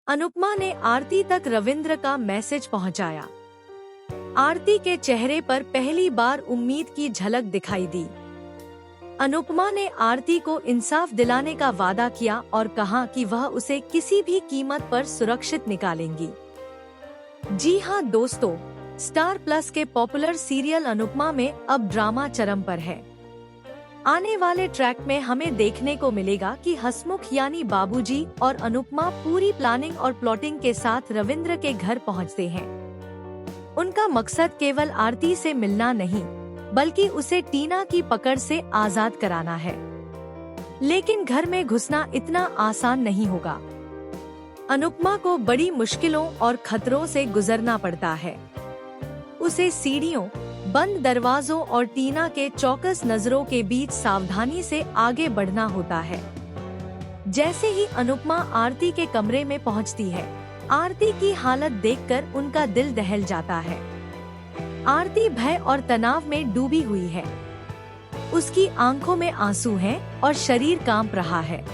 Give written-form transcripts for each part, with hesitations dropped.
अनुपमा ने आरती तक रविंद्र का मैसेज पहुंचाया। आरती के चेहरे पर पहली बार उम्मीद की झलक दिखाई दी। अनुपमा ने आरती को इंसाफ दिलाने का वादा किया और कहा कि वह उसे किसी भी कीमत पर सुरक्षित निकालेंगी। जी हां दोस्तों, स्टार प्लस के पॉपुलर सीरियल अनुपमा में अब ड्रामा चरम पर है। आने वाले ट्रैक में हमें देखने को मिलेगा कि हसमुख यानी बाबूजी और अनुपमा पूरी प्लानिंग और प्लॉटिंग के साथ रविंद्र के घर पहुंचते हैं। उनका मकसद केवल आरती से मिलना नहीं, बल्कि उसे टीना की पकड़ से आजाद कराना है। लेकिन घर में घुसना इतना आसान नहीं होगा। अनुपमा को बड़ी मुश्किलों और खतरों से गुजरना पड़ता है। उसे सीढ़ियों, बंद दरवाजों और टीना के चौकस नजरों के बीच सावधानी से आगे बढ़ना होता है। जैसे ही अनुपमा आरती के कमरे में पहुंचती है, आरती की हालत देखकर उनका दिल दहल जाता है। आरती भय और तनाव में डूबी हुई है। उसकी आंखों में आंसू हैं और शरीर कांप रहा है।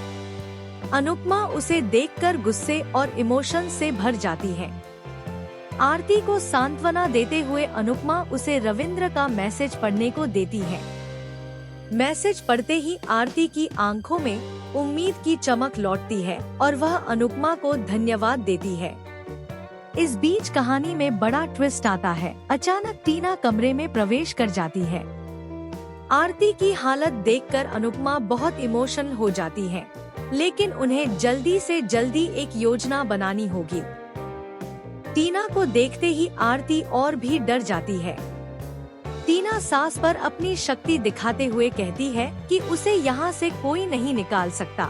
अनुपमा उसे देखकर गुस्से और इमोशन से भर जाती है। आरती को सांत्वना देते हुए अनुपमा उसे रविंद्र का मैसेज पढ़ने को देती है। मैसेज पढ़ते ही आरती की आंखों में उम्मीद की चमक लौटती है और वह अनुपमा को धन्यवाद देती है। इस बीच कहानी में बड़ा ट्विस्ट आता है। अचानक टीना कमरे में प्रवेश कर जाती है। आरती की हालत देखकर अनुपमा बहुत इमोशनल हो जाती है, लेकिन उन्हें जल्दी से जल्दी एक योजना बनानी होगी। टीना को देखते ही आरती और भी डर जाती है। टीना सास पर अपनी शक्ति दिखाते हुए कहती है कि उसे यहाँ से कोई नहीं निकाल सकता।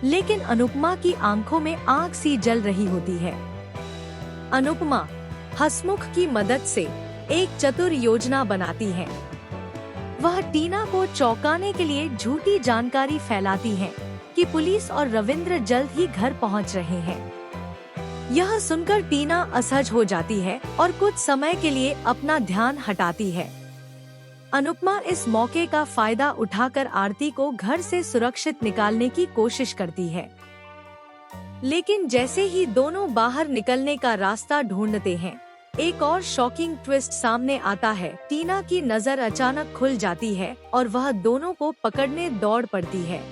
लेकिन अनुपमा की आंखों में आग सी जल रही होती है। अनुपमा हसमुख की मदद से एक चतुर योजना बनाती है। वह टीना को चौंकाने के लिए झूठी जानकारी फैलाती है कि पुलिस और रविंद्र जल्द ही घर पहुँच रहे हैं। यह सुनकर टीना असहज हो जाती है और कुछ समय के लिए अपना ध्यान हटाती है। अनुपमा इस मौके का फायदा उठाकर आरती को घर से सुरक्षित निकालने की कोशिश करती है। लेकिन जैसे ही दोनों बाहर निकलने का रास्ता ढूंढते हैं, एक और शॉकिंग ट्विस्ट सामने आता है। टीना की नजर अचानक खुल जाती है और वह दोनों को पकड़ने दौड़ पड़ती है।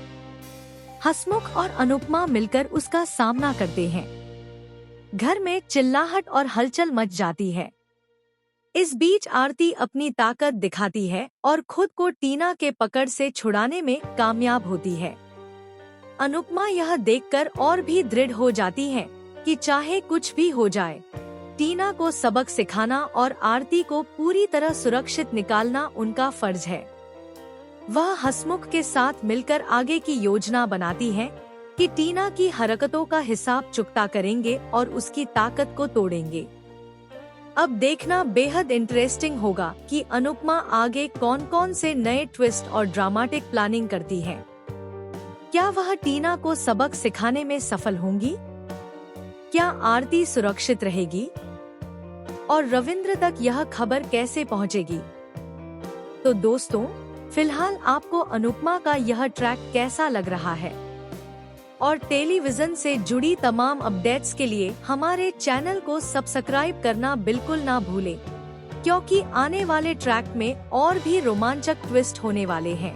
हसमुख और अनुपमा मिलकर उसका सामना करते हैं। घर में चिल्लाहट और हलचल मच जाती है। इस बीच आरती अपनी ताकत दिखाती है और खुद को टीना के पकड़ से छुड़ाने में कामयाब होती है। अनुपमा यह देखकर और भी दृढ़ हो जाती है कि चाहे कुछ भी हो जाए, टीना को सबक सिखाना और आरती को पूरी तरह सुरक्षित निकालना उनका फर्ज है। वह हसमुख के साथ मिलकर आगे की योजना बनाती है कि टीना की हरकतों का हिसाब चुकता करेंगे और उसकी ताकत को तोड़ेंगे। अब देखना बेहद इंटरेस्टिंग होगा कि अनुपमा आगे कौन कौन से नए ट्विस्ट और ड्रामेटिक प्लानिंग करती है। क्या वह टीना को सबक सिखाने में सफल होंगी? क्या आरती सुरक्षित रहेगी? और रविंद्र तक यह खबर कैसे पहुंचेगी? तो दोस्तों, फिलहाल आपको अनुपमा का यह ट्रैक कैसा लग रहा है? और टेलीविजन से जुड़ी तमाम अपडेट्स के लिए हमारे चैनल को सब्सक्राइब करना बिल्कुल ना भूलें, क्योंकि आने वाले ट्रैक में और भी रोमांचक ट्विस्ट होने वाले हैं।